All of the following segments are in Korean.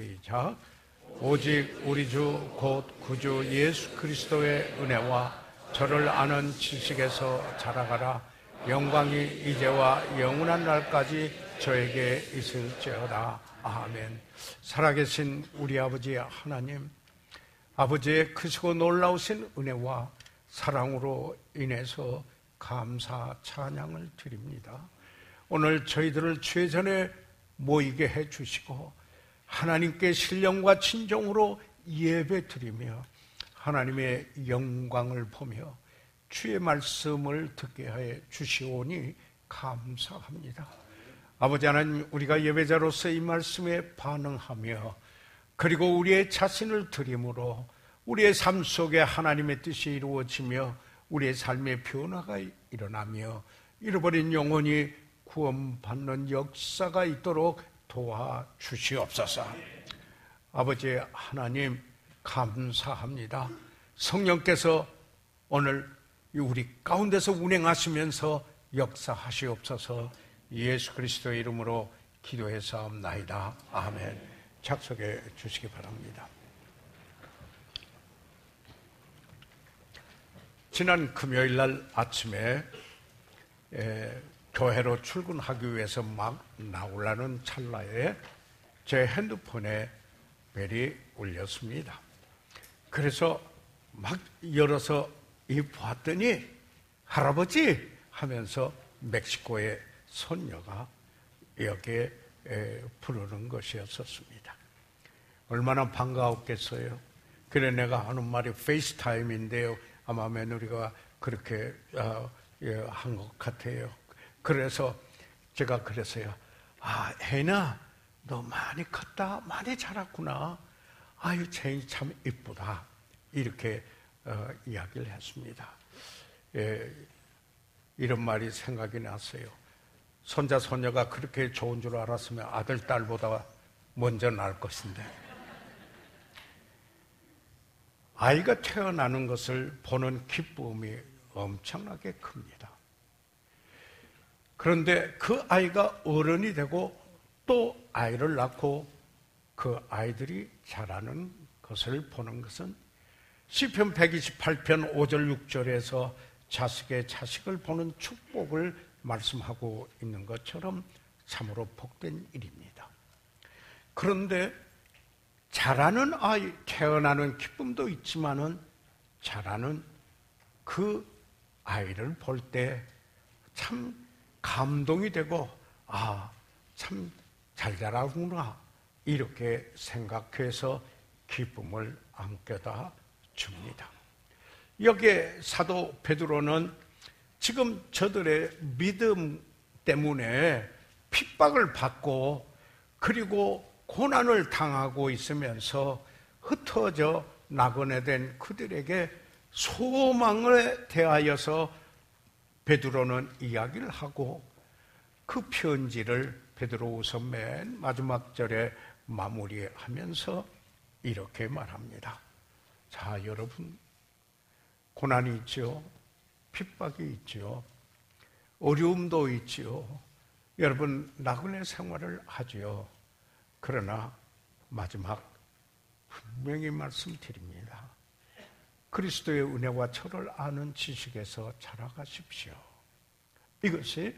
시작. 오직 우리 주 곧 구주 예수 그리스도의 은혜와 저를 아는 지식에서 자라가라. 영광이 이제와 영원한 날까지 저에게 있을지어다. 아멘. 살아계신 우리 아버지 하나님, 아버지의 크시고 놀라우신 은혜와 사랑으로 인해서 감사 찬양을 드립니다. 오늘 저희들을 주의 전에 모이게 해주시고 하나님께 신령과 진정으로 예배 드리며 하나님의 영광을 보며 주의 말씀을 듣게 해 주시오니 감사합니다. 아버지 하나님, 우리가 예배자로서 이 말씀에 반응하며 그리고 우리의 자신을 드림으로 우리의 삶 속에 하나님의 뜻이 이루어지며 우리의 삶의 변화가 일어나며 잃어버린 영혼이 구원받는 역사가 있도록 도와주시옵소서. 아버지 하나님, 감사합니다. 성령께서 오늘 우리 가운데서 운행하시면서 역사하시옵소서. 예수 그리스도의 이름으로 기도해사옵나이다. 아멘. 작석해 주시기 바랍니다. 지난 금요일 날 아침에 교회로 출근하기 위해서 막 나오려는 찰나에 제 핸드폰에 벨이 울렸습니다. 그래서 막 열어서 봤더니 할아버지 하면서 멕시코의 손녀가 여기에 부르는 것이었었습니다. 얼마나 반가웠겠어요. 그래 내가 하는 말이 페이스타임인데요. 아마 며느리가 그렇게 한 것 같아요. 그래서 제가 그랬어요. 아, 혜나, 너 많이 컸다, 많이 자랐구나. 아유, 쟤이 참 이쁘다. 이렇게 이야기를 했습니다. 이런 말이 생각이 났어요. 손자, 손녀가 그렇게 좋은 줄 알았으면 아들, 딸보다 먼저 낳을 것인데. 아이가 태어나는 것을 보는 기쁨이 엄청나게 큽니다. 그런데 그 아이가 어른이 되고 또 아이를 낳고 그 아이들이 자라는 것을 보는 것은 시편 128편 5절 6절에서 자식의 자식을 보는 축복을 말씀하고 있는 것처럼 참으로 복된 일입니다. 그런데 자라는 아이, 태어나는 기쁨도 있지만은 자라는 그 아이를 볼 때 참 감동이 되고, 아, 참 잘 자라구나 이렇게 생각해서 기쁨을 안겨다 줍니다. 여기에 사도 베드로는 지금 저들의 믿음 때문에 핍박을 받고 그리고 고난을 당하고 있으면서 흩어져 나그네 된 그들에게 소망에 대하여서 베드로는 이야기를 하고 그 편지를 베드로후서 맨 마지막 절에 마무리하면서 이렇게 말합니다. 자, 여러분, 고난이 있죠. 핍박이 있죠. 어려움도 있죠. 여러분, 나그네 생활을 하죠. 그러나 마지막 분명히 말씀드립니다. 그리스도의 은혜와 저를 아는 지식에서 자라가십시오. 이것이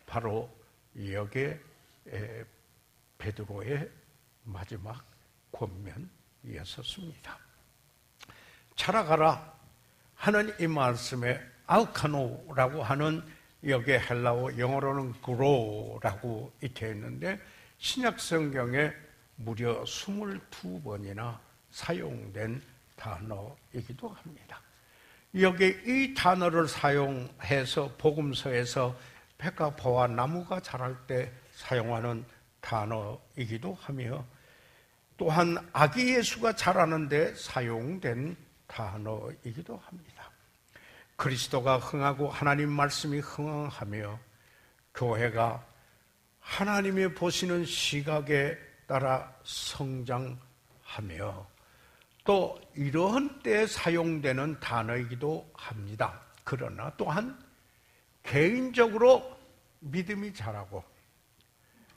바로 여기에 베드로의 마지막 권면이었습니다. 자라가라 하는 이 말씀에 아우카노라고 하는 여기에 헬라어, 영어로는 grow라고 되어 있는데 신약 성경에 무려 22번이나 사용된 단어이기도 합니다. 여기 이 단어를 사용해서 복음서에서 백합화와 나무가 자랄 때 사용하는 단어이기도 하며 또한 아기 예수가 자라는데 사용된 단어이기도 합니다. 그리스도가 흥하고 하나님 말씀이 흥하며 교회가 하나님이 보시는 시각에 따라 성장하며 또 이러한 때에 사용되는 단어이기도 합니다. 그러나 또한 개인적으로 믿음이 자라고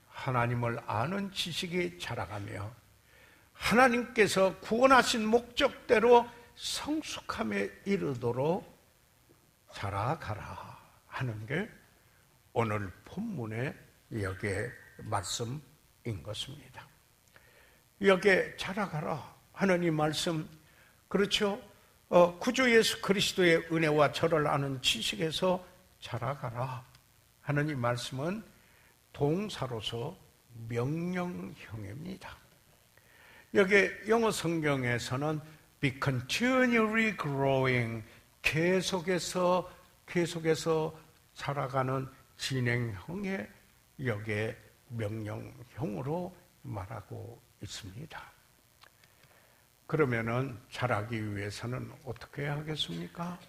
하나님을 아는 지식이 자라가며 하나님께서 구원하신 목적대로 성숙함에 이르도록 자라가라 하는 게 오늘 본문의 여기에 말씀인 것입니다. 여기에 자라가라 하는 이 말씀, 그렇죠? 구주 예수 그리스도의 은혜와 저를 아는 지식에서 자라가라 하는 이 말씀은 동사로서 명령형입니다. 여기 영어 성경에서는 be continually growing, 계속해서 자라가는 진행형의 여기에 명령형으로 말하고 있습니다. 그러면은 자라기 위해서는 어떻게 해야 하겠습니까?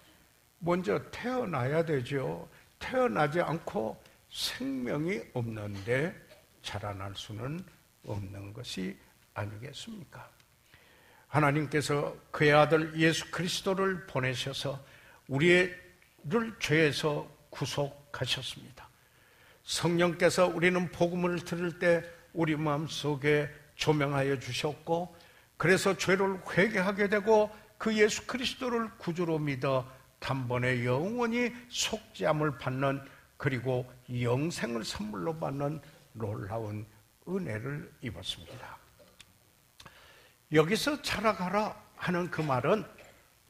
먼저 태어나야 되죠. 태어나지 않고 생명이 없는데 자라날 수는 없는 것이 아니겠습니까? 하나님께서 그의 아들 예수 그리스도를 보내셔서 우리를 죄에서 구속하셨습니다. 성령께서 우리는 복음을 들을 때 우리 마음속에 조명하여 주셨고, 그래서 죄를 회개하게 되고 그 예수 그리스도를 구주로 믿어 단번에 영원히 속죄함을 받는, 그리고 영생을 선물로 받는 놀라운 은혜를 입었습니다. 여기서 자라가라 하는 그 말은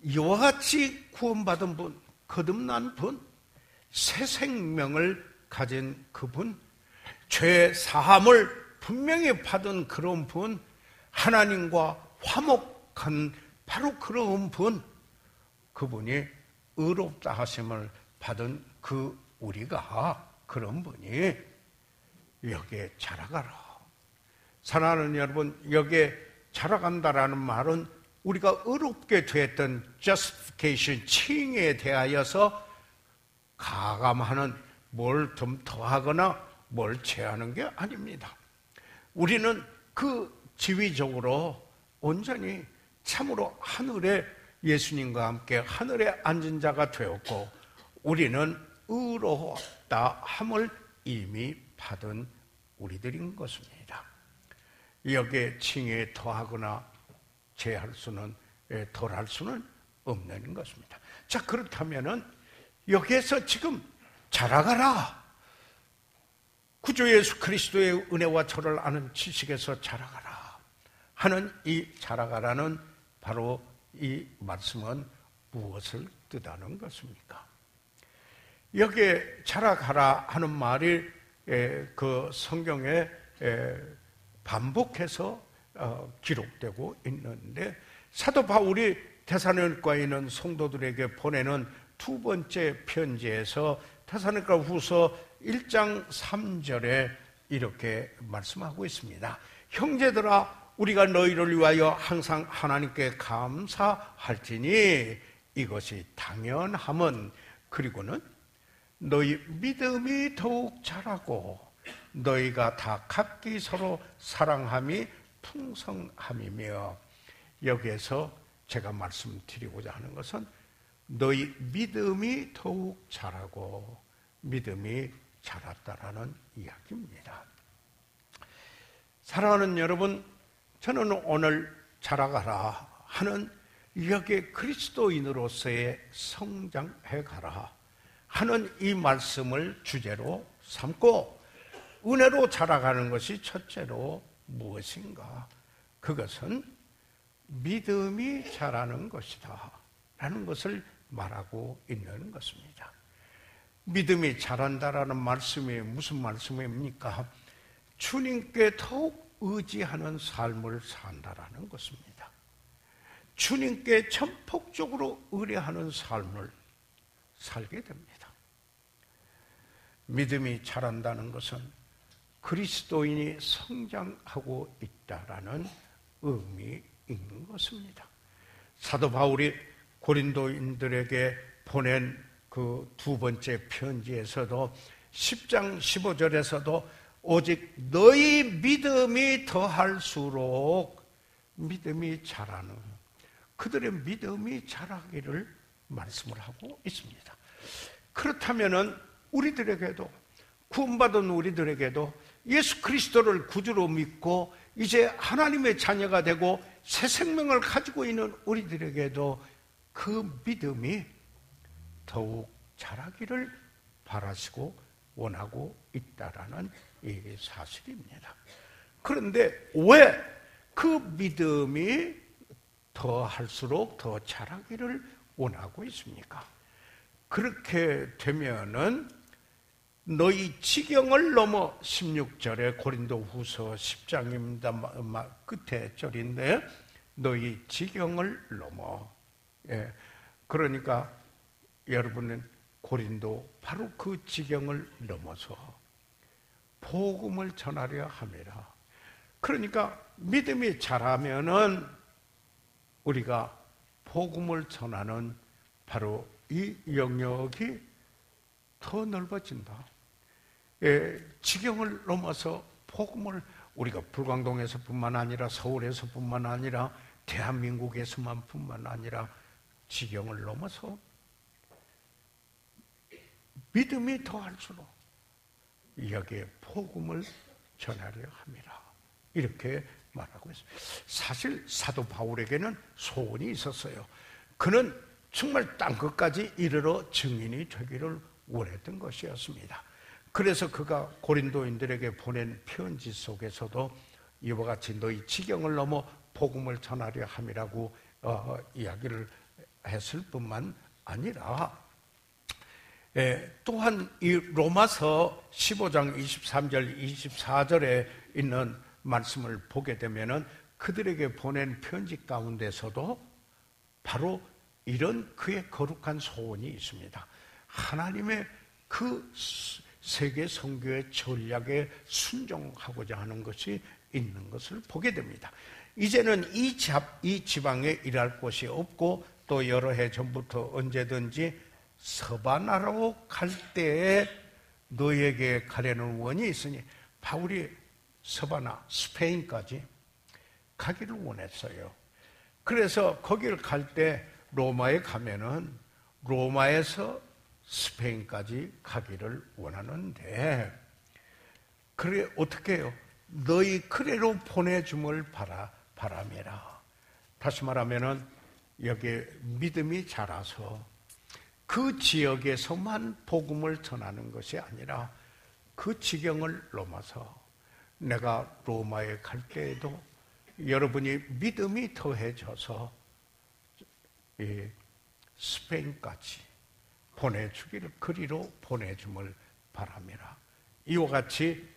이와 같이 구원받은 분, 거듭난 분, 새 생명을 가진 그분, 죄 사함을 분명히 받은 그런 분, 하나님과 화목한 바로 그런 분, 그분이 의롭다 하심을 받은 그 우리가, 그런 분이 여기에 자라가라. 사랑하는 여러분, 여기에 자라간다라는 말은 우리가 의롭게 됐던 justification, 칭의에 대하여서 가감하는, 뭘 좀 더하거나 뭘 제하는 게 아닙니다. 우리는 그 지위적으로 온전히 참으로 하늘에 예수님과 함께 하늘에 앉은 자가 되었고, 우리는 의롭다 함을 이미 받은 우리들인 것입니다. 여기에 칭의에 더하거나 제할 수는, 덜할 수는 없는 것입니다. 자, 그렇다면은 여기에서 지금 자라가라, 구주 예수 그리스도의 은혜와 저를 아는 지식에서 자라가라 하는 이 자라가라는 바로 이 말씀은 무엇을 뜻하는 것입니까? 여기에 자라가라 하는 말이 그 성경에 반복해서 기록되고 있는데, 사도 바울이 데살로니가에 있는 성도들에게 보내는 두 번째 편지에서 데살로니가 후서 1장 3절에 이렇게 말씀하고 있습니다. 형제들아, 우리가 너희를 위하여 항상 하나님께 감사할지니 이것이 당연함은, 그리고는 너희 믿음이 더욱 자라고 너희가 다 각기 서로 사랑함이 풍성함이며, 여기에서 제가 말씀드리고자 하는 것은 너희 믿음이 더욱 자라고 믿음이 자랐다라는 이야기입니다. 사랑하는 여러분, 저는 오늘 자라가라 하는 여기에 그리스도인으로서의 성장해 가라 하는 이 말씀을 주제로 삼고, 은혜로 자라가는 것이 첫째로 무엇인가? 그것은 믿음이 자라는 것이다 라는 것을 말하고 있는 것입니다. 믿음이 자란다라는 말씀이 무슨 말씀입니까? 주님께 더욱 의지하는 삶을 산다라는 것입니다. 주님께 전폭적으로 의뢰하는 삶을 살게 됩니다. 믿음이 자란다는 것은 그리스도인이 성장하고 있다라는 의미인 것입니다. 사도 바울이 고린도인들에게 보낸 그 두 번째 편지에서도 10장 15절에서도 오직 너희 믿음이 더할수록 믿음이 자라는, 그들의 믿음이 자라기를 말씀을 하고 있습니다. 그렇다면은 우리들에게도, 구원받은 우리들에게도 예수 그리스도를 구주로 믿고 이제 하나님의 자녀가 되고 새 생명을 가지고 있는 우리들에게도 그 믿음이 더욱 자라기를 바라시고 원하고 있다라는 이 사실입니다. 그런데 왜 그 믿음이 더 할수록 더 자라기를 원하고 있습니까? 그렇게 되면은 너희 지경을 넘어 16절에 고린도후서 10장입니다. 끝에 절인데 너희 지경을 넘어. 예. 그러니까 여러분은 고린도 바로 그 지경을 넘어서 복음을 전하려 함이라. 그러니까 믿음이 자라면은 우리가 복음을 전하는 바로 이 영역이 더 넓어진다. 예, 지경을 넘어서 복음을 우리가 불광동에서뿐만 아니라 서울에서뿐만 아니라 대한민국에서만 뿐만 아니라 지경을 넘어서 믿음이 더할수록 여기에 복음을 전하려 함이라. 이렇게 말하고 있습니다. 사실 사도 바울에게는 소원이 있었어요. 그는 정말 땅끝까지 이르러 증인이 되기를 원했던 것이었습니다. 그래서 그가 고린도인들에게 보낸 편지 속에서도 이와 같이 너희 지경을 넘어 복음을 전하려 함이라고 이야기를 했을 뿐만 아니라 또한 이 로마서 15장 23절 24절에 있는 말씀을 보게 되면은 그들에게 보낸 편지 가운데서도 바로 이런 그의 거룩한 소원이 있습니다. 하나님의 그 세계 선교의 전략에 순종하고자 하는 것이 있는 것을 보게 됩니다. 이제는 이 지방에 일할 곳이 없고 또 여러 해 전부터 언제든지 서바나로 갈 때에 너에게 가려는 원이 있으니 바울이 서바나 스페인까지 가기를 원했어요. 그래서 거기를 갈 때 로마에 가면은 로마에서 스페인까지 가기를 원하는데 그래 어떻게 해요? 너희 크레로 보내줌을 바라매라. 다시 말하면은 여기에 믿음이 자라서 그 지역에서만 복음을 전하는 것이 아니라 그 지경을 넘어서 내가 로마에 갈 때에도 여러분이 믿음이 더해져서 스페인까지 보내주기를 그리로 보내줌을 바랍니다. 이와 같이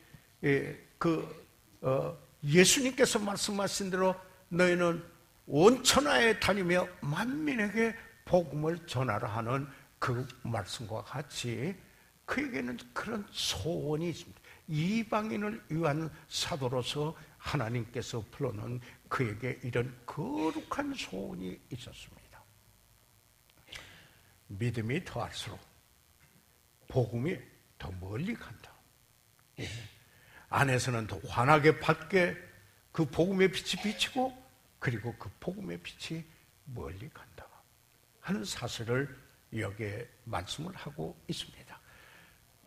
예수님께서 말씀하신 대로 너희는 온 천하에 다니며 만민에게 복음을 전하라 하는 그 말씀과 같이 그에게는 그런 소원이 있습니다. 이방인을 위한 사도로서 하나님께서 불러놓은 그에게 이런 거룩한 소원이 있었습니다. 믿음이 더할수록 복음이 더 멀리 간다. 안에서는 더 환하게 밝게 그 복음의 빛이 비치고 그리고 그 복음의 빛이 멀리 간다 하는 사실을 여기에 말씀을 하고 있습니다.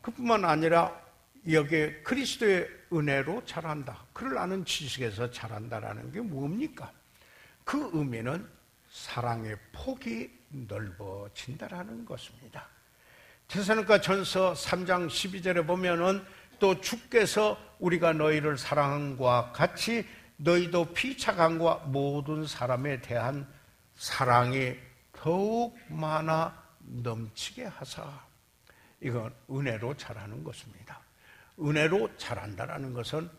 그뿐만 아니라 여기에 그리스도의 은혜로 자란다. 그를 아는 지식에서 자란다라는 게 뭡니까? 그 의미는 사랑의 폭이 넓어진다라는 것입니다. 데살로니가 전서 3장 12절에 보면은 또 주께서 우리가 너희를 사랑함과 같이 너희도 피차감과 모든 사람에 대한 사랑이 더욱 많아 넘치게 하사. 이건 은혜로 자라는 것입니다. 은혜로 자란다라는 것은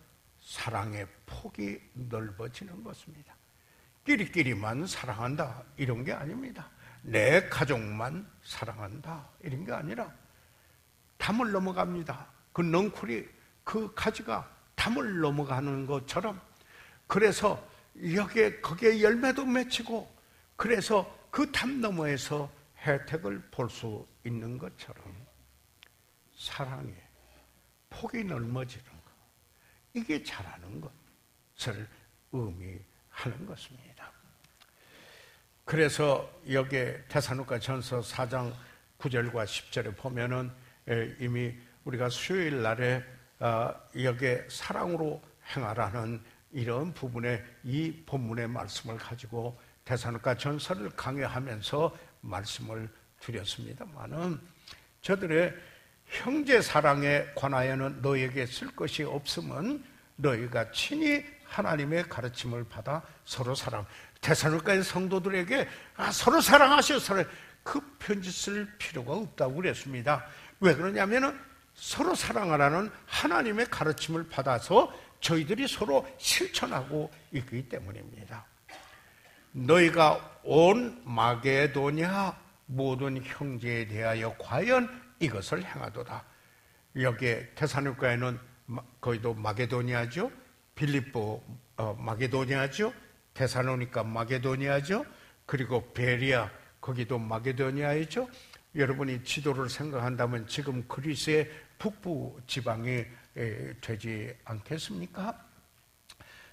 사랑의 폭이 넓어지는 것입니다. 끼리끼리만 사랑한다 이런 게 아닙니다. 내 가족만 사랑한다 이런 게 아니라 담을 넘어갑니다. 그 넝쿨이 그 가지가 담을 넘어가는 것처럼 그래서 거기에 열매도 맺히고 그래서 그 담 너머에서 혜택을 볼 수 있는 것처럼 사랑의 폭이 넓어지는 것 이게 자라는 것을 의미하는 것입니다. 그래서 여기에 데살로니가 전서 4장 9절과 10절에 보면은 이미 우리가 수요일 날에 여기에 사랑으로 행하라는 이런 부분에 이 본문의 말씀을 가지고 데살로니가 전서를 강의하면서 말씀을 드렸습니다만은 저들의 형제 사랑에 관하여는 너희에게 쓸 것이 없으면 너희가 친히 하나님의 가르침을 받아 서로 사랑. 데살로니가의 성도들에게 서로 사랑하시오. 그 편지 쓸 필요가 없다고 그랬습니다. 왜 그러냐면은 서로 사랑하라는 하나님의 가르침을 받아서 저희들이 서로 실천하고 있기 때문입니다. 너희가 온 마게도냐 모든 형제에 대하여 과연 이것을 행하도다. 여기에 데살로니가에는 거기도 마게도니아죠. 빌립보 마게도니아죠. 데살로니가 마게도니아죠. 그리고 베리아 거기도 마게도니아이죠. 여러분이 지도를 생각한다면 지금 그리스의 북부 지방이 되지 않겠습니까?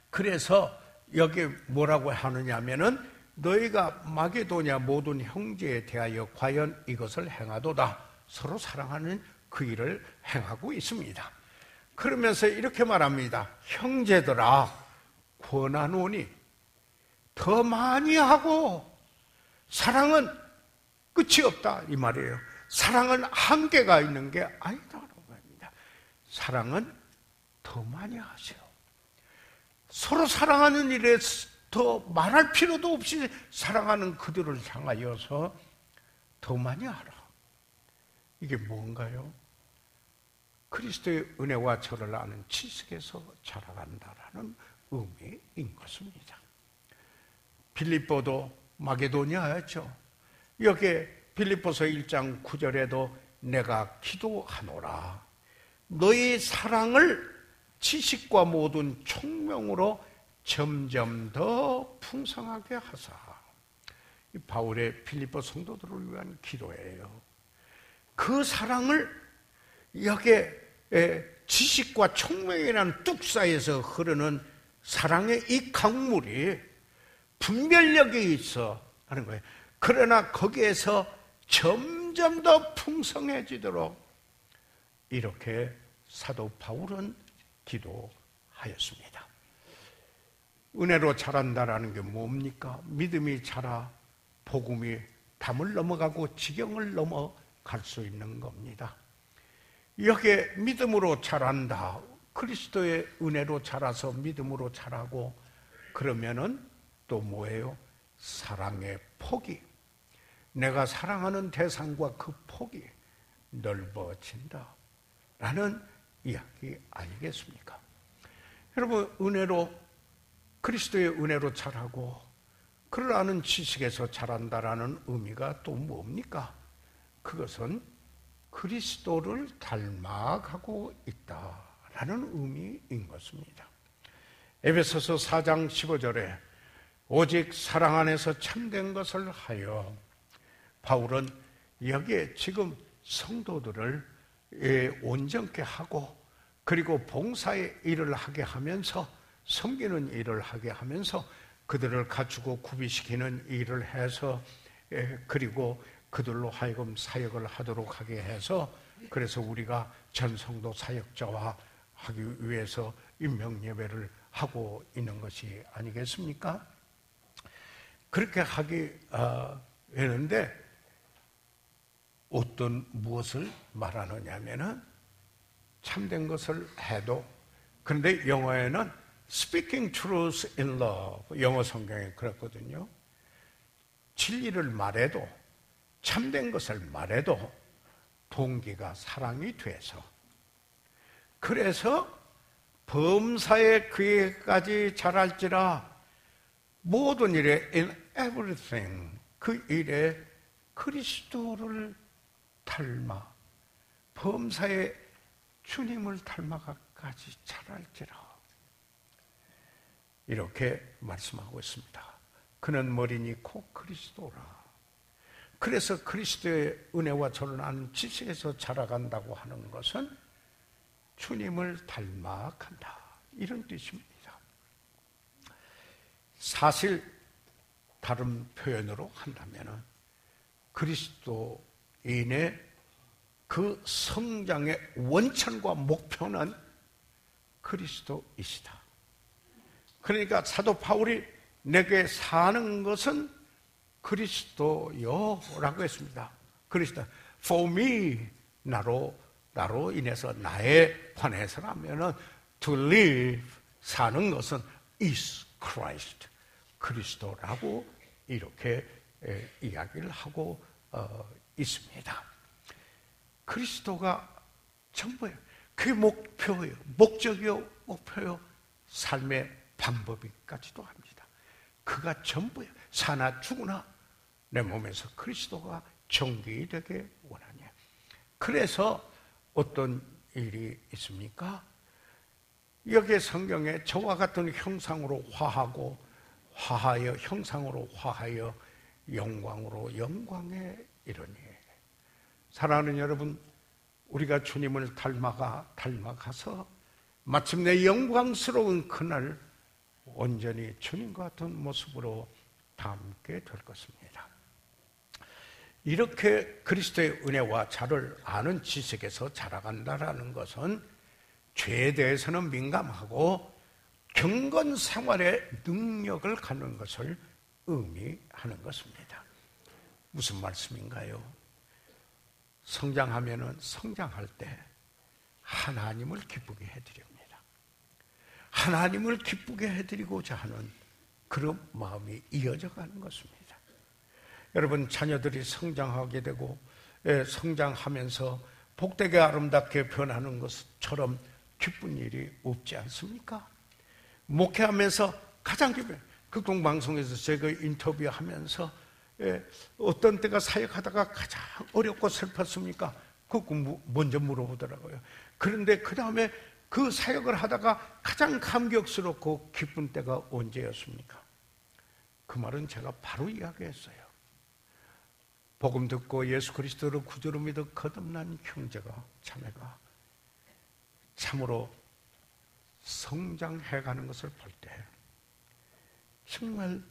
그래서 여기 뭐라고 하느냐면은 너희가 마게도냐 모든 형제에 대하여 과연 이것을 행하도다. 서로 사랑하는 그 일을 행하고 있습니다. 그러면서 이렇게 말합니다. 형제들아 권하노니 더 많이 하고 사랑은 끝이 없다 이 말이에요. 사랑은 한계가 있는 게 아니다라고 합니다. 사랑은 더 많이 하세요. 서로 사랑하는 일에 더 말할 필요도 없이 사랑하는 그들을 향하여서 더 많이 하라. 이게 뭔가요? 그리스도의 은혜와 저를 아는 지식에서 자라간다라는 의미인 것입니다. 빌립보도 마게도니아였죠. 여기에 빌립보서 1장 9절에도 내가 기도하노라. 너희 사랑을 지식과 모든 총명으로 점점 더 풍성하게 하사. 이 바울의 빌립보 성도들을 위한 기도예요. 그 사랑을 여기에 지식과 총명이라는 뚝 사이에서 흐르는 사랑의 이 강물이 분별력이 있어 하는 거예요. 그러나 거기에서 점점 더 풍성해지도록 이렇게 사도 바울은 기도하였습니다. 은혜로 자란다라는 게 뭡니까? 믿음이 자라 복음이 담을 넘어가고 지경을 넘어갈 수 있는 겁니다. 여기에 믿음으로 자란다. 그리스도의 은혜로 자라서 믿음으로 자라고 그러면은 또 뭐예요? 사랑의 폭이, 내가 사랑하는 대상과 그 폭이 넓어진다 라는 이야기 아니겠습니까? 여러분, 은혜로, 그리스도의 은혜로 자라고 그러라는 지식에서 자란다라는 의미가 또 뭡니까? 그것은 그리스도를 닮아가고 있다라는 의미인 것입니다. 에베소서 4장 15절에 오직 사랑 안에서 참된 것을 하여, 바울은 여기에 지금 성도들을 온전케 하고 그리고 봉사의 일을 하게 하면서 섬기는 일을 하게 하면서 그들을 갖추고 구비시키는 일을 해서 그리고 그들로 하여금 사역을 하도록 하게 해서 그래서 우리가 전 성도 사역자화 하기 위해서 임명예배를 하고 있는 것이 아니겠습니까? 그렇게 하기 되는데 어떤 무엇을 말하느냐면은 참된 것을 해도, 그런데 영어에는 speaking truth in love, 영어 성경에 그렇거든요. 진리를 말해도, 참된 것을 말해도 동기가 사랑이 돼서, 그래서 범사에 그에까지 자랄지라 모든 일에 in everything, 그 일에 그리스도를 닮아 범사에 주님을 닮아가까지 자랄지라 이렇게 말씀하고 있습니다. 그는 머리니 곧 그리스도라. 그래서 그리스도의 은혜와 저를 아는 지식에서 자라간다고 하는 것은 주님을 닮아간다 이런 뜻입니다. 사실 다른 표현으로 한다면 그리스도인의 그 성장의 원천과 목표는 그리스도이시다. 그러니까 사도 바울이 내게 사는 것은 그리스도요라고 했습니다. 그리스도. For me, 나로 인해서 나에 관해서라면은 to live, 사는 것은 is Christ, 그리스도라고 이렇게 이야기를 하고 있습니다. 그리스도가 전부예요. 그게 목표예요. 목적이요, 목표요, 삶의 방법이까지도 합니다. 그가 전부예요. 사나 죽으나 내 몸에서 그리스도가 정기되게 원하냐. 그래서 어떤 일이 있습니까? 여기 성경에 저와 같은 형상으로 화하여 형상으로 화하여 영광으로 영광에 이르니. 사랑하는 여러분, 우리가 주님을 닮아가서 마침내 영광스러운 그날 온전히 주님과 같은 모습으로 닮게 될 것입니다. 이렇게 그리스도의 은혜와 자를 아는 지식에서 자라간다는 것은 죄에 대해서는 민감하고 경건 생활의 능력을 갖는 것을 의미하는 것입니다. 무슨 말씀인가요? 성장할 때 하나님을 기쁘게 해드립니다. 하나님을 기쁘게 해드리고자 하는 그런 마음이 이어져 가는 것입니다. 여러분, 자녀들이 성장하게 되고 성장하면서 복되게 아름답게 변하는 것처럼 기쁜 일이 없지 않습니까? 목회하면서 가장 기쁜, 극동방송에서 제가 인터뷰하면서 어떤 때가 사역하다가 가장 어렵고 슬펐습니까? 그거 먼저 물어보더라고요. 그런데 그 다음에 그 사역을 하다가 가장 감격스럽고 기쁜 때가 언제였습니까? 그 말은 제가 바로 이야기했어요. 복음 듣고 예수 그리스도를 구주로 믿어 거듭난 형제가, 자매가 참으로 성장해가는 것을 볼 때 정말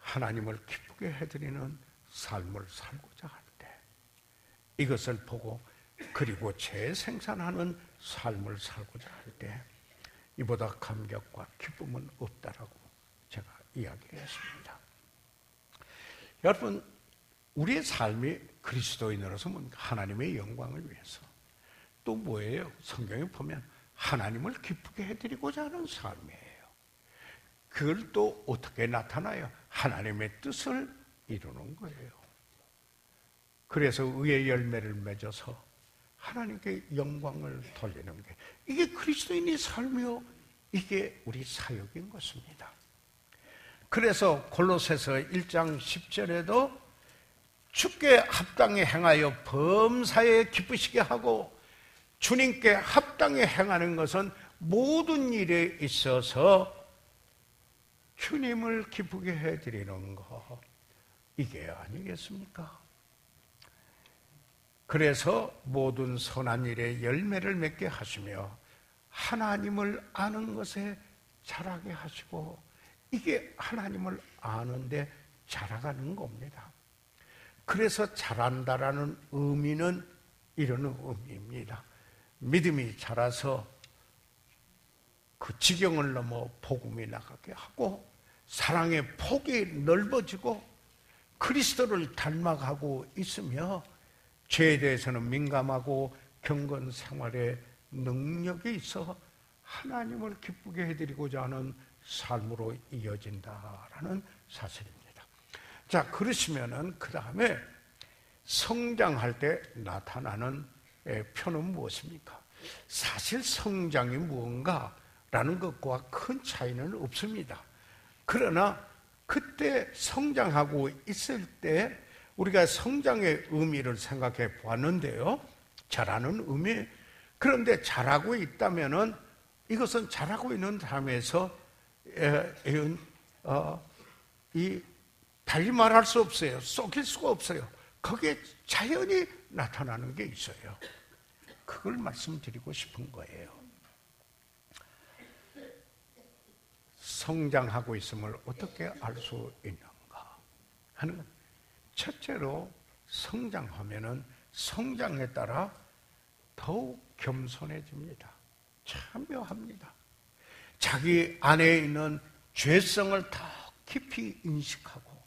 하나님을 기쁘게 해드리는 삶을 살고자 할 때, 이것을 보고 그리고 재생산하는 삶을 살고자 할 때 이보다 감격과 기쁨은 없다라고 제가 이야기했습니다. 여러분, 우리의 삶이 그리스도인으로서 하나님의 영광을 위해서, 또 뭐예요? 성경에 보면 하나님을 기쁘게 해드리고자 하는 삶이에요. 그걸 또 어떻게 나타나요? 하나님의 뜻을 이루는 거예요. 그래서 의의 열매를 맺어서 하나님께 영광을 돌리는 게, 이게 그리스도인의 삶이요, 이게 우리 사역인 것입니다. 그래서 골로새서 1장 10절에도 주께 합당히 행하여 범사에 기쁘시게 하고, 주님께 합당히 행하는 것은 모든 일에 있어서 주님을 기쁘게 해드리는 것, 이게 아니겠습니까? 그래서 모든 선한 일에 열매를 맺게 하시며 하나님을 아는 것에 자라게 하시고, 이게 하나님을 아는데 자라가는 겁니다. 그래서 자란다라는 의미는 이런 의미입니다. 믿음이 자라서 그 지경을 넘어 복음이 나가게 하고, 사랑의 폭이 넓어지고, 그리스도를 닮아가고 있으며 죄에 대해서는 민감하고 경건 생활에 능력이 있어 하나님을 기쁘게 해드리고자 하는 삶으로 이어진다라는 사실입니다. 자, 그러시면은 그 다음에 성장할 때 나타나는 표는 무엇입니까? 사실 성장이 무언가라는 것과 큰 차이는 없습니다. 그러나 그때 성장하고 있을 때 우리가 성장의 의미를 생각해 보았는데요, 자라는 의미. 그런데 자라고 있다면은 이것은 자라고 있는 삶에서 달리 말할 수 없어요. 속일 수가 없어요. 거기에 자연히 나타나는 게 있어요. 그걸 말씀드리고 싶은 거예요. 성장하고 있음을 어떻게 알 수 있는가 하는 것. 첫째로 성장하면은 성장에 따라 더욱 겸손해집니다. 참 묘합니다. 자기 안에 있는 죄성을 더 깊이 인식하고,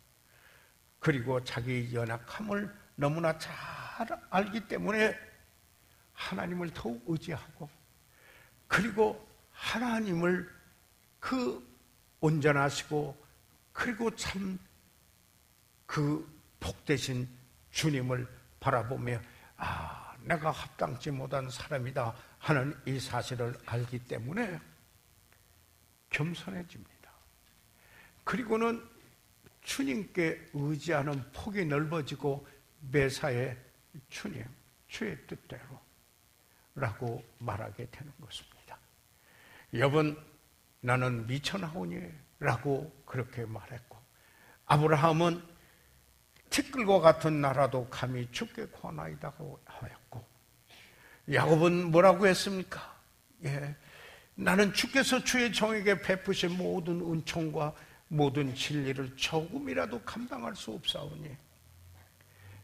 그리고 자기 연약함을 너무나 잘 알기 때문에 하나님을 더욱 의지하고, 그리고 하나님을 그 온전하시고 그리고 참 그 복되신 주님을 바라보며 내가 합당치 못한 사람이다 하는 이 사실을 알기 때문에 겸손해집니다. 그리고는 주님께 의지하는 폭이 넓어지고 매사에 주님, 주의 뜻대로 라고 말하게 되는 것입니다. 여분, 나는 미천하오니 라고 그렇게 말했고, 아브라함은 티끌과 같은 나라도 감히 주께 구하나이다고 하였고, 야곱은 뭐라고 했습니까? 나는 주께서 주의 종에게 베푸신 모든 은총과 모든 진리를 조금이라도 감당할 수 없사오니,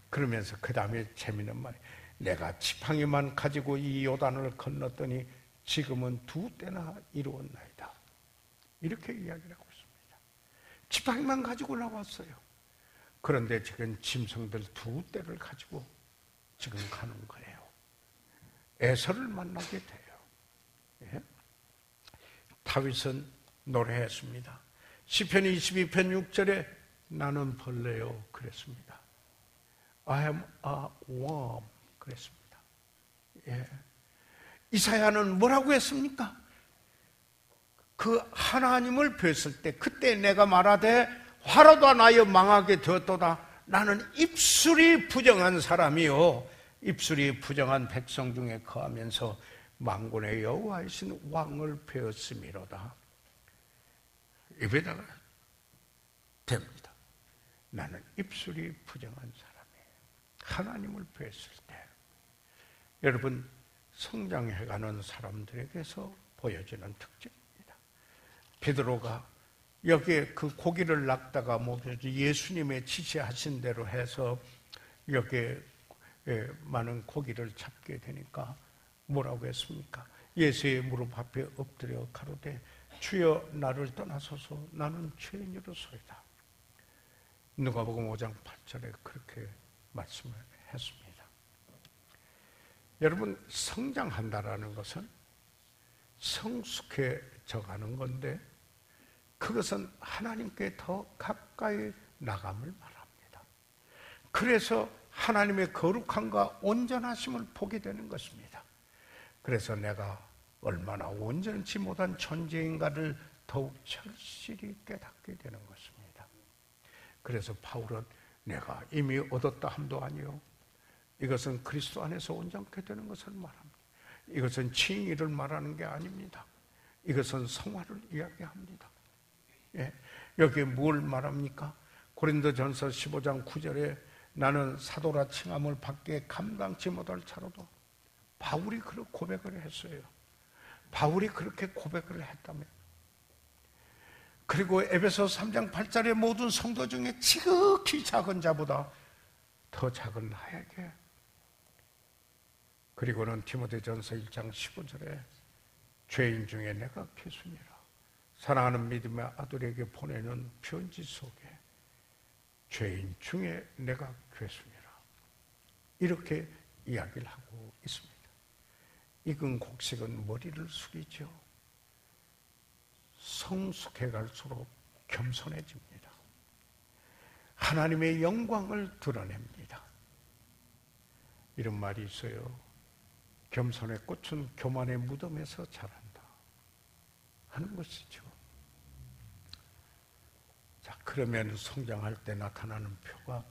그러면서 그 다음에 재미있는 말이, 내가 지팡이만 가지고 이 요단을 건넜더니 지금은 2때나 이루었나이다. 이렇게 이야기를 하고 있습니다. 지팡이만 가지고 나왔어요. 그런데 지금 짐승들 2대를 가지고 지금 가는 거예요. 에서를 만나게 돼요. 다윗은 노래했습니다. 시편 22편 6절에 나는 벌레요 그랬습니다. I am a worm 그랬습니다. 이사야는 뭐라고 했습니까? 그 하나님을 뵀을 때 그때 내가 말하되 화로다 나여 망하게 되었도다. 나는 입술이 부정한 사람이요 입술이 부정한 백성 중에 거하면서 만군의 여호와이신 왕을 배웠음이로다. 입에다가 됩니다. 나는 입술이 부정한 사람이에요. 하나님을 뵀을 때 여러분, 성장해가는 사람들에게서 보여지는 특징입니다. 베드로가 여기에 그 고기를 낚다가 예수님의 지시하신 대로 해서 여기에 많은 고기를 잡게 되니까 뭐라고 했습니까? 예수의 무릎 앞에 엎드려 가로되 주여 나를 떠나소서 나는 죄인이로소이다. 누가복음 5장 8절에 그렇게 말씀을 했습니다. 여러분, 성장한다라는 것은 성숙해져 가는 건데, 그것은 하나님께 더 가까이 나감을 말합니다. 그래서 하나님의 거룩함과 온전하심을 보게 되는 것입니다. 그래서 내가 얼마나 온전치 못한 존재인가를 더욱 절실히 깨닫게 되는 것입니다. 그래서 바울은 내가 이미 얻었다 함도 아니요, 이것은 그리스도 안에서 온전케 되는 것을 말합니다. 이것은 칭의를 말하는 게 아닙니다. 이것은 성화를 이야기합니다. 여기에 뭘 말합니까? 고린도전서 15장 9절에 나는 사도라 칭함을 받기에 감당치 못할 차로도, 바울이 그렇게 고백을 했어요. 바울이 그렇게 고백을 했다며. 그리고 에베소 3장 8절에 모든 성도 중에 지극히 작은 자보다 더 작은 나에게, 그리고는 디모데전서 1장 15절에 죄인 중에 내가 괴순이라, 사랑하는 믿음의 아들에게 보내는 편지 속에 죄인 중에 내가 괴순이라, 이렇게 이야기를 하고 있습니다. 익은 곡식은 머리를 숙이죠. 성숙해 갈수록 겸손해집니다. 하나님의 영광을 드러냅니다. 이런 말이 있어요. 겸손의 꽃은 교만의 무덤에서 자란다 하는 것이죠. 자, 그러면 성장할 때 나타나는 표가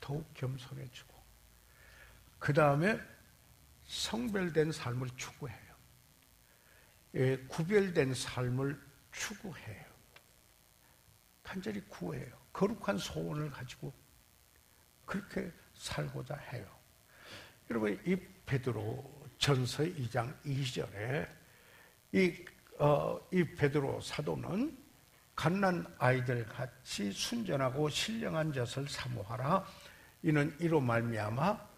더욱 겸손해지고, 그 다음에 성별된 삶을 추구해요. 구별된 삶을 추구해요. 간절히 구해요. 거룩한 소원을 가지고 그렇게 살고자 해요. 여러분, 이 베드로 전서 2장 2절에 이 베드로 사도는 갓난 아이들 같이 순전하고 신령한 젖을 사모하라. 이는 이로 말미암아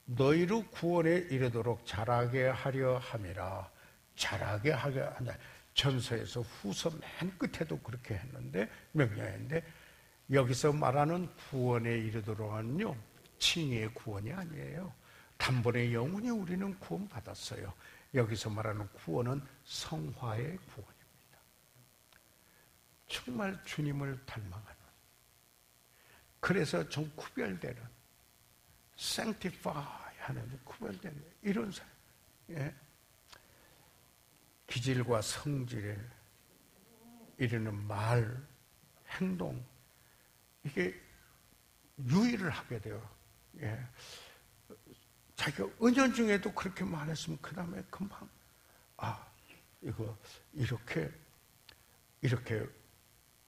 너희로 구원에 이르도록 자라게 하려 함이라. 자라게 하려 한다. 전서에서 후서 맨 끝에도 그렇게 했는데, 명령했는데, 여기서 말하는 구원에 이르도록은요, 칭의의 구원이 아니에요. 단번에 영원히 우리는 구원받았어요. 여기서 말하는 구원은 성화의 구원입니다. 정말 주님을 닮아가는, 그래서 좀 구별되는, sanctify 하는 구별되는 이런 사람, 예? 기질과 성질에 이르는 말, 행동, 이게 유의를 하게 돼요. 예. 자기가 은연중에도 그렇게 말했으면 그 다음에 금방 이거 이렇게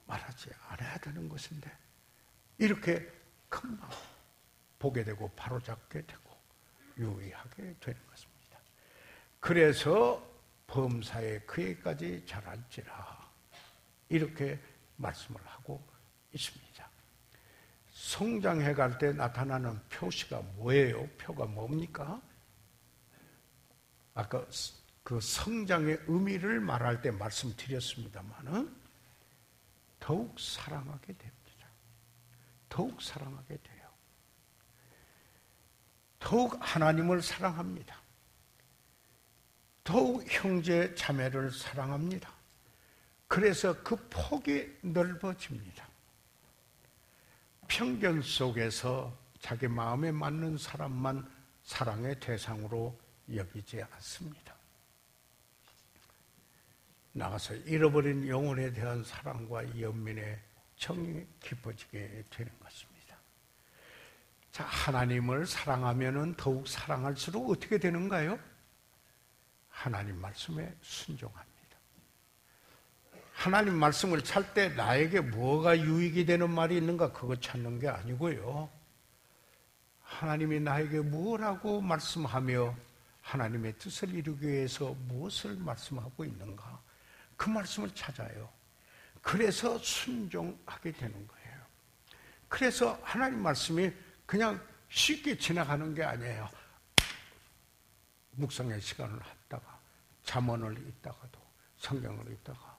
말하지 않아야 되는 것인데, 이렇게 금방 보게 되고 바로잡게 되고 유의하게 되는 것입니다. 그래서 범사에 그에까지 자랄지라, 이렇게 말씀을 하고 있습니다. 성장해 갈 때 나타나는 표시가 뭐예요? 표가 뭡니까? 아까 그 성장의 의미를 말할 때 말씀드렸습니다만은, 더욱 사랑하게 됩니다. 더욱 사랑하게 돼요. 더욱 하나님을 사랑합니다. 더욱 형제 자매를 사랑합니다. 그래서 그 폭이 넓어집니다. 편견 속에서 자기 마음에 맞는 사람만 사랑의 대상으로 여기지 않습니다. 나가서 잃어버린 영혼에 대한 사랑과 연민의 정이 깊어지게 되는 것입니다. 자, 하나님을 사랑하면은 더욱 사랑할수록 어떻게 되는가요? 하나님 말씀에 순종합니다. 하나님 말씀을 찾을 때 나에게 뭐가 유익이 되는 말이 있는가, 그거 찾는 게 아니고요. 하나님이 나에게 뭐라고 말씀하며 하나님의 뜻을 이루기 위해서 무엇을 말씀하고 있는가, 그 말씀을 찾아요. 그래서 순종하게 되는 거예요. 그래서 하나님 말씀이 그냥 쉽게 지나가는 게 아니에요. 묵상의 시간을 하다가, 잠언을 읽다가도, 성경을 읽다가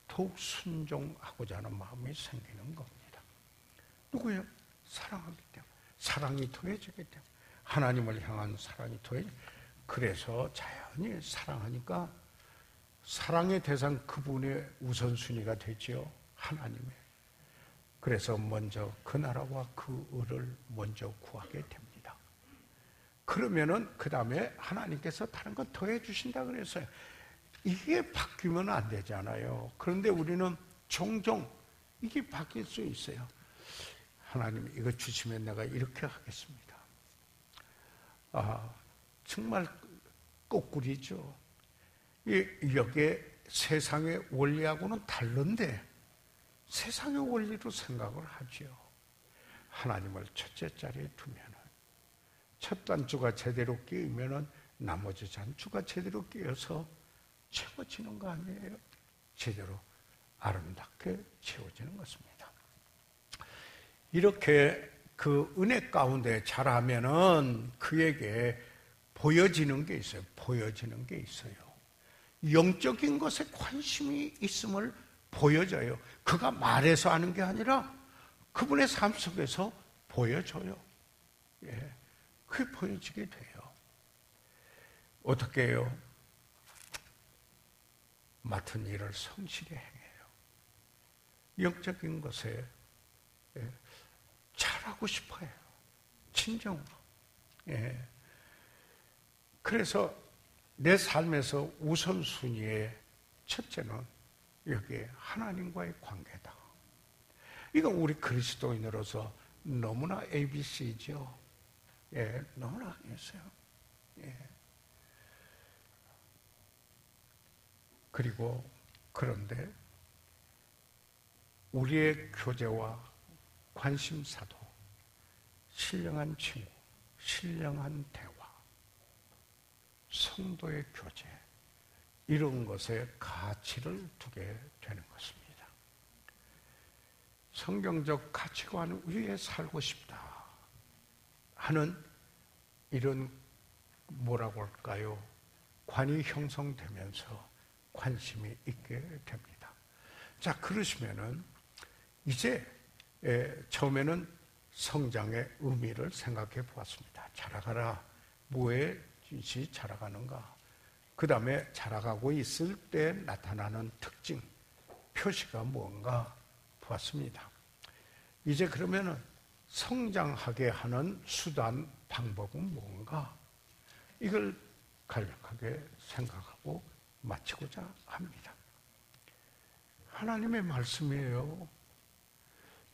더욱 순종하고자 하는 마음이 생기는 겁니다. 누구예요? 사랑하기 때문에. 사랑이 더해지기 때문에. 하나님을 향한 사랑이 더해지기 때문에. 그래서 자연히 사랑하니까 사랑의 대상 그분의 우선순위가 되지요. 하나님의. 그래서 먼저 그 나라와 그 의를 먼저 구하게 됩니다. 그러면은 그 다음에 하나님께서 다른 것 더해 주신다 그랬어요. 이게 바뀌면 안 되잖아요. 그런데 우리는 종종 이게 바뀔 수 있어요. 하나님 이거 주시면 내가 이렇게 하겠습니다. 정말 거꾸리죠. 여기에 세상의 원리하고는 다른데 세상의 원리로 생각을 하죠. 하나님을 첫째 자리에 두면은, 첫 단추가 제대로 끼우면은 나머지 단추가 제대로 끼어서 채워지는 거 아니에요? 제대로 아름답게 채워지는 것입니다. 이렇게 그 은혜 가운데 자라면은 그에게 보여지는 게 있어요. 보여지는 게 있어요. 영적인 것에 관심이 있음을 보여줘요. 그가 말해서 하는 게 아니라 그분의 삶 속에서 보여줘요. 예, 그게 보여지게 돼요. 어떻게 해요? 맡은 일을 성실히 행해요. 영적인 것에 잘하고 싶어요. 진정으로. 예. 그래서 내 삶에서 우선순위의 첫째는 여기에 하나님과의 관계다. 이건 우리 그리스도인으로서 너무나 ABC죠. 예, 너무나 있어요. 예. 그리고 그런데 우리의 교제와 관심사도 신령한 친구, 신령한 대화, 성도의 교제, 이런 것에 가치를 두게 되는 것입니다. 성경적 가치관 위에 살고 싶다 하는 이런 뭐라고 할까요? 관이 형성되면서 관심이 있게 됩니다. 자, 그러시면은 이제 처음에는 성장의 의미를 생각해 보았습니다. 자라가라. 무엇이 자라가는가? 그 다음에 자라가고 있을 때 나타나는 특징, 표시가 뭔가 보았습니다. 이제 그러면은 성장하게 하는 수단, 방법은 뭔가? 이걸 간략하게 생각하고 마치고자 합니다. 하나님의 말씀이에요.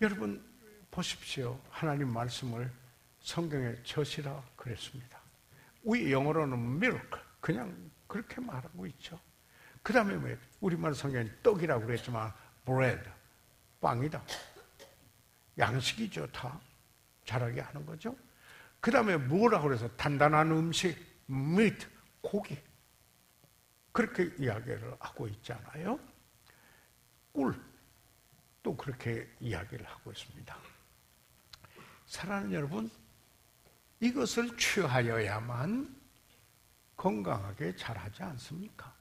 여러분 보십시오. 하나님 말씀을 성경에 젖이라 그랬습니다. 우리 영어로는 miracle, 그냥 그렇게 말하고 있죠. 그 다음에 뭐 우리말 성경에 떡이라고 그랬지만 bread, 빵이다. 양식이죠. 다 자라게 하는 거죠. 그 다음에 뭐라고 그래서 단단한 음식, meat, 고기, 그렇게 이야기를 하고 있잖아요. 꿀, 또 그렇게 이야기를 하고 있습니다. 사랑하는 여러분, 이것을 취하여야만 건강하게 자라지 않습니까?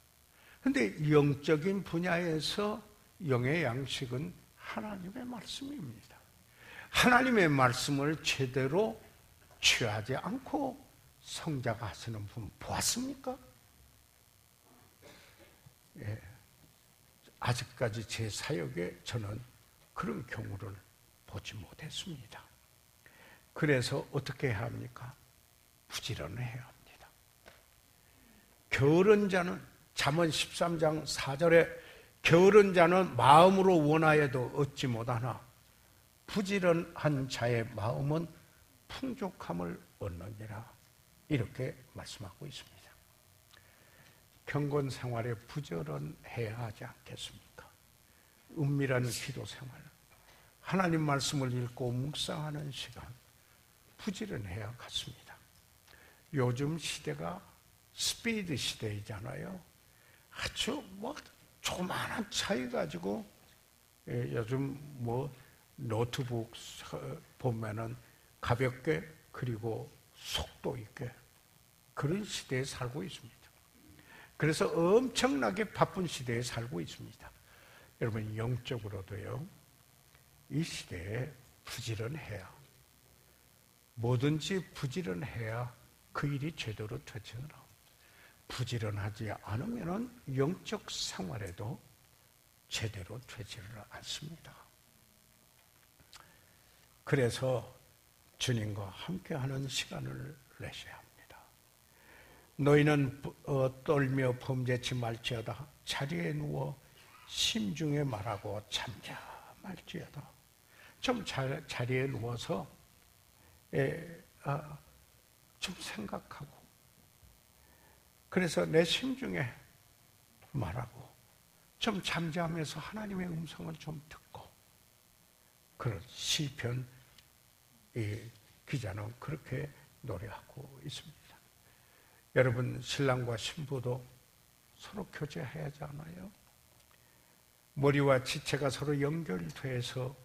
그런데 영적인 분야에서 영의 양식은 하나님의 말씀입니다. 하나님의 말씀을 제대로 취하지 않고 성장하시는 분 보았습니까? 예. 아직까지 제 사역에 저는 그런 경우를 보지 못했습니다. 그래서 어떻게 해야 합니까? 부지런해야 합니다. 게으른 자는 잠언 13장 4절에 게으른 자는 마음으로 원하여도 얻지 못하나 부지런한 자의 마음은 풍족함을 얻느니라. 이렇게 말씀하고 있습니다. 경건 생활에 부지런해야 하지 않겠습니까? 은밀한 기도 생활, 하나님 말씀을 읽고 묵상하는 시간, 부지런해야 같습니다. 요즘 시대가 스피드 시대이잖아요. 아주 조그마한 차이 가지고 요즘 노트북 보면은 가볍게 그리고 속도 있게 그런 시대에 살고 있습니다. 그래서 엄청나게 바쁜 시대에 살고 있습니다. 여러분 영적으로도요. 이 시대에 부지런해야, 뭐든지 부지런해야 그 일이 제대로 되잖아. 부지런하지 않으면 영적 생활에도 제대로 되지를 않습니다. 그래서 주님과 함께하는 시간을 내셔야 합니다. 너희는 떨며 범죄치 말지어다. 자리에 누워 심중에 말하고 잠자 말지어다. 좀 자리에 누워서 좀 생각하고, 그래서 내 심중에 말하고 좀 잠잠해서 하나님의 음성을 좀 듣고, 그런 시편 기자는 그렇게 노래하고 있습니다. 여러분 신랑과 신부도 서로 교제해야 하지 않아요? 머리와 지체가 서로 연결돼서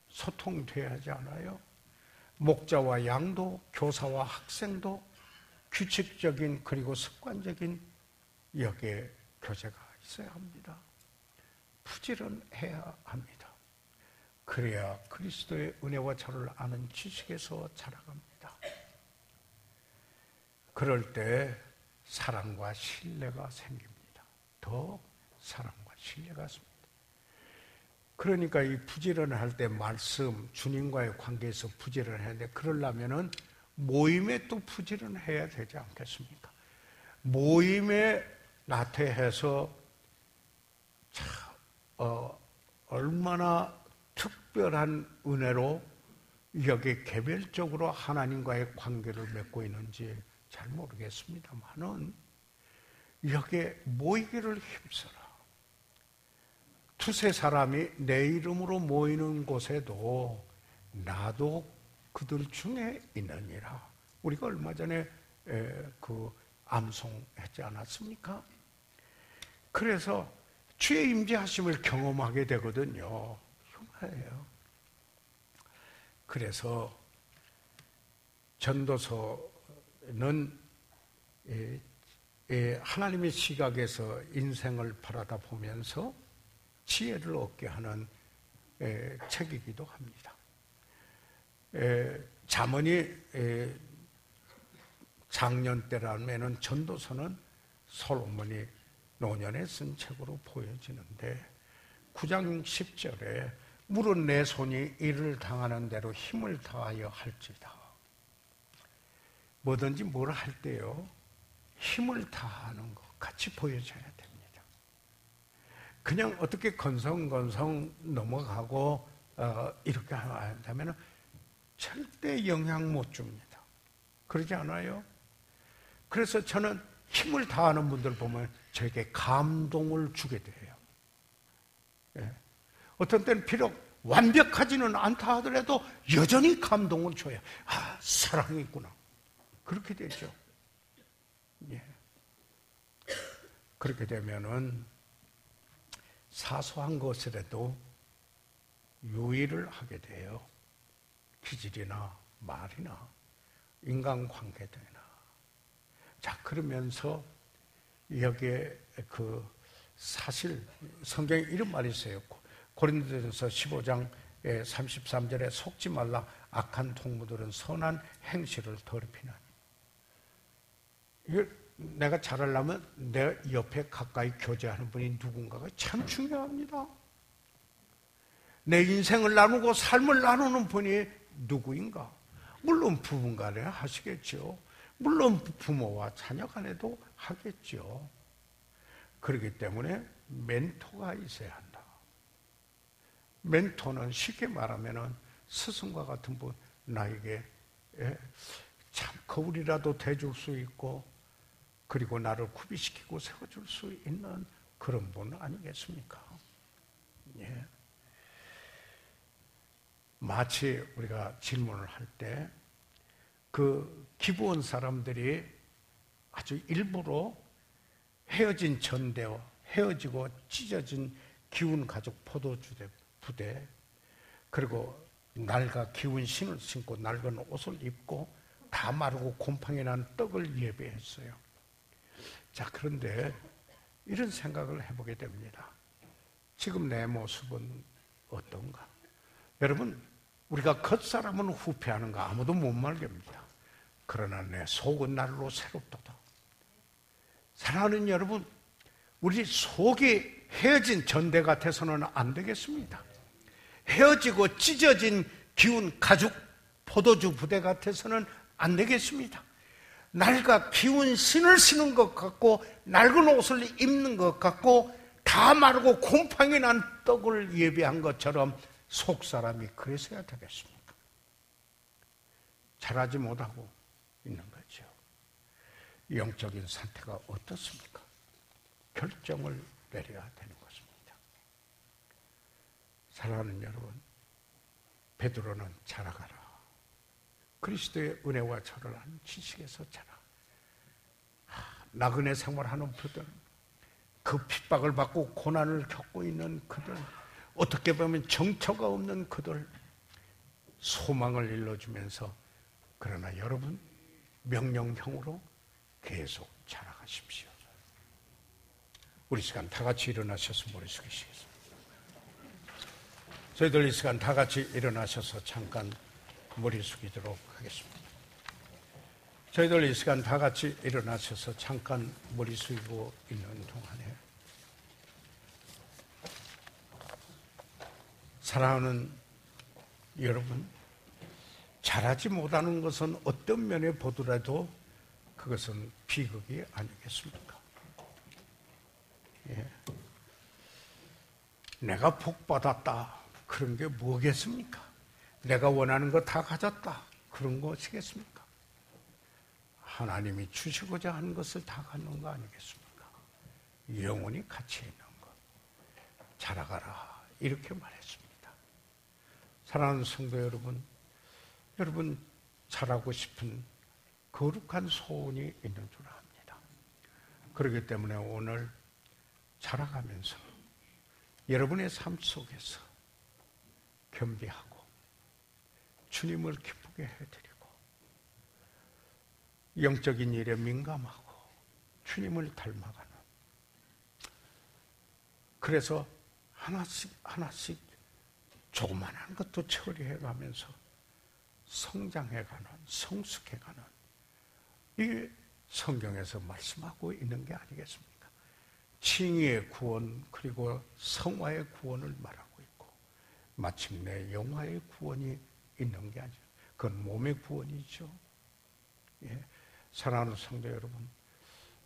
소통돼야 하지 않아요? 목자와 양도, 교사와 학생도 규칙적인 그리고 습관적인 여기에 교제가 있어야 합니다. 부지런해야 합니다. 그래야 그리스도의 은혜와 저를 아는 지식에서 자라갑니다. 그럴 때 사랑과 신뢰가 생깁니다. 더 사랑과 신뢰가 생깁니다. 그러니까 이 부지런할 때 말씀, 주님과의 관계에서 부지런해야 하는데, 그러려면은 모임에 또 부지런해야 되지 않겠습니까? 모임에 나태해서 얼마나 특별한 은혜로 여기 개별적으로 하나님과의 관계를 맺고 있는지 잘 모르겠습니다만은 여기에 모이기를 힘써라. 두세 사람이 내 이름으로 모이는 곳에도 나도 그들 중에 있느니라. 우리가 얼마 전에 그 암송했지 않았습니까? 그래서 주의 임재하심을 경험하게 되거든요. 흉해요. 그래서 전도서는 하나님의 시각에서 인생을 바라다 보면서 지혜를 얻게 하는 책이기도 합니다. 잠언이 작년 때라면은 전도서는 솔로몬이 노년에 쓴 책으로 보여지는데 9장 10절에 물은 내 손이 이를 당하는 대로 힘을 다하여 할지다. 뭐든지 뭘 할 때요, 힘을 다하는 것 같이 보여줘야 됩니다. 그냥 어떻게 건성건성 넘어가고 이렇게 한다면 절대 영향 못 줍니다. 그러지 않아요? 그래서 저는 힘을 다하는 분들 보면 저에게 감동을 주게 돼요. 예. 어떤 때는 비록 완벽하지는 않다 하더라도 여전히 감동을 줘요. 아, 사랑이 있구나. 그렇게 되죠. 예. 그렇게 되면은 사소한 것이라도 유의를 하게 돼요. 기질이나 말이나 인간관계들이나. 자, 그러면서 여기에 사실 성경에 이런 말이 있어요. 고린도전서 15장 33절에 속지 말라. 악한 동무들은 선한 행실을 더럽히나니. 이걸 내가 잘하려면 내 옆에 가까이 교제하는 분이 누군가가 참 중요합니다. 내 인생을 나누고 삶을 나누는 분이 누구인가? 물론 부부 간에 하시겠죠. 물론 부모와 자녀 간에도 하겠죠. 그렇기 때문에 멘토가 있어야 한다. 멘토는 쉽게 말하면 스승과 같은 분, 나에게 참 거울이라도 대줄 수 있고, 그리고 나를 구비시키고 세워줄 수 있는 그런 분 아니겠습니까? 예. 마치 우리가 질문을 할 때 그 기부원 사람들이 아주 일부러 헤어진 전대와 헤어지고 찢어진 기운 가죽 포도주 부대, 그리고 낡아 기운 신을 신고 낡은 옷을 입고 다 마르고 곰팡이 난 떡을 예배했어요. 자, 그런데 이런 생각을 해보게 됩니다. 지금 내 모습은 어떤가? 여러분, 우리가 겉사람은 후패하는 거 아무도 못 말깁니다. 그러나 내 속은 날로 새롭도다. 사랑하는 여러분, 우리 속이 헤어진 전대 같아서는 안 되겠습니다. 헤어지고 찢어진 기운 가죽 포도주 부대 같아서는 안 되겠습니다. 낡아 기운 신을 신은 것 같고 낡은 옷을 입는 것 같고 다 마르고 곰팡이 난 떡을 예배한 것처럼 속 사람이 그래서야 되겠습니까? 잘하지 못하고 있는 거죠. 영적인 상태가 어떻습니까? 결정을 내려야 되는 것입니다. 사랑하는 여러분, 베드로는 자라가라. 그리스도의 은혜와 저를 아는 지식에서 자라. 나그네 생활하는 그들, 그 핍박을 받고 고난을 겪고 있는 그들, 어떻게 보면 정처가 없는 그들, 소망을 일러주면서, 그러나 여러분 명령형으로 계속 자라가십시오. 우리 시간 다 같이 일어나셔서 머리 숙이시겠습니다. 저희들 이 시간 다 같이 일어나셔서 잠깐 머리 숙이도록 하겠습니다. 저희들 이 시간 다 같이 일어나셔서 잠깐 머리 숙이고 있는 동안에 사랑하는 여러분, 잘하지 못하는 것은 어떤 면에 보더라도 그것은 비극이 아니겠습니까? 예. 내가 복받았다, 그런 게 뭐겠습니까? 내가 원하는 거 다 가졌다, 그런 것이겠습니까? 하나님이 주시고자 하는 것을 다 갖는 거 아니겠습니까? 영원히 가치 있는 것, 자라가라, 이렇게 말했습니다. 사랑하는 성도 여러분, 여러분 자라고 싶은 거룩한 소원이 있는 줄 압니다. 그렇기 때문에 오늘 자라가면서 여러분의 삶 속에서 겸비하고 주님을 기쁘게 해드리고 영적인 일에 민감하고 주님을 닮아가는, 그래서 하나씩 조그만한 것도 처리해가면서 성장해가는, 성숙해가는, 이게 성경에서 말씀하고 있는 게 아니겠습니까? 칭의의 구원, 그리고 성화의 구원을 말하고 있고, 마침내 영화의 구원이 있는 게 아니라 그건 몸의 구원이죠. 예. 사랑하는 성도 여러분,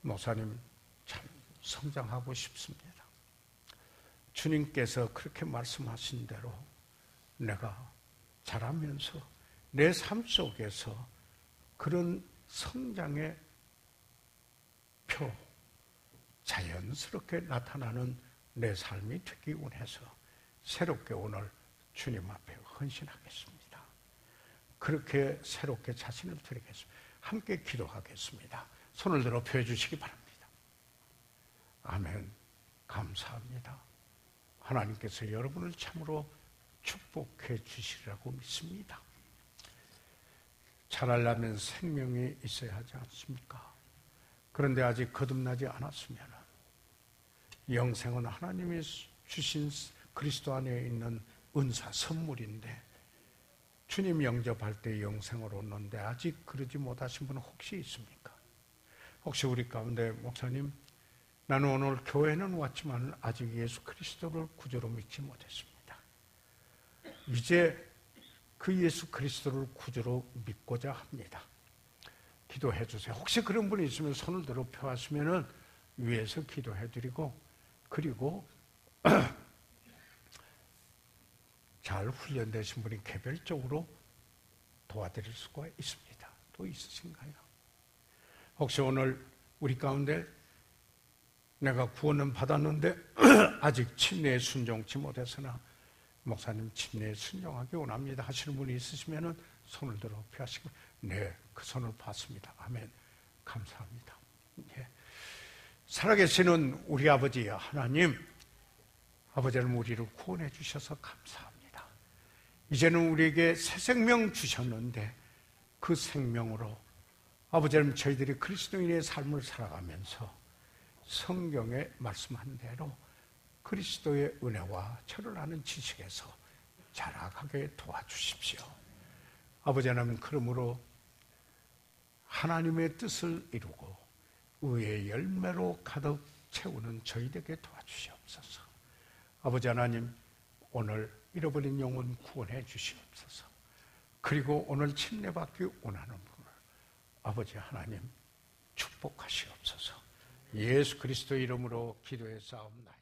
목사님 참 성장하고 싶습니다. 주님께서 그렇게 말씀하신 대로 내가 자라면서 내 삶 속에서 그런 성장의 표, 자연스럽게 나타나는 내 삶이 되기 원해서 새롭게 오늘 주님 앞에 헌신하겠습니다. 그렇게 새롭게 자신을 드리겠습니다. 함께 기도하겠습니다. 손을 들어 펴주시기 바랍니다. 아멘. 감사합니다. 하나님께서 여러분을 참으로 축복해 주시리라고 믿습니다. 자라려면 생명이 있어야 하지 않습니까? 그런데 아직 거듭나지 않았으면 영생은 하나님이 주신 그리스도 안에 있는 은사, 선물인데 주님 영접할 때 영생을 얻는데 아직 그러지 못하신 분은 혹시 있습니까? 혹시 우리 가운데 목사님, 나는 오늘 교회는 왔지만 아직 예수 그리스도를 구주로 믿지 못했습니다. 이제 그 예수 그리스도를 구주로 믿고자 합니다. 기도해 주세요. 혹시 그런 분이 있으면 손을 들어 펴하시면은 위에서 기도해 드리고, 그리고 잘 훈련되신 분이 개별적으로 도와드릴 수가 있습니다. 또 있으신가요? 혹시 오늘 우리 가운데 내가 구원은 받았는데 아직 침례에 순종치 못했으나 목사님 침례에 순종하기 원합니다 하시는 분이 있으시면 손을 들어 펴시고, 네, 그 손을 봤습니다. 아멘. 감사합니다. 예. 살아계시는 우리 아버지 하나님, 아버지는 우리를 구원해 주셔서 감사합니다. 이제는 우리에게 새 생명 주셨는데 그 생명으로 아버지는 저희들이 그리스도인의 삶을 살아가면서 성경에 말씀한 대로 그리스도의 은혜와 저를 아는 지식에서 자라가게 도와주십시오. 아버지 하나님, 그러므로 하나님의 뜻을 이루고 의의 열매로 가득 채우는 저희에게 도와주시옵소서. 아버지 하나님, 오늘 잃어버린 영혼 구원해 주시옵소서. 그리고 오늘 침례받기 원하는 분을 아버지 하나님 축복하시옵소서. 예수 그리스도 이름으로 기도해 싸움나이다.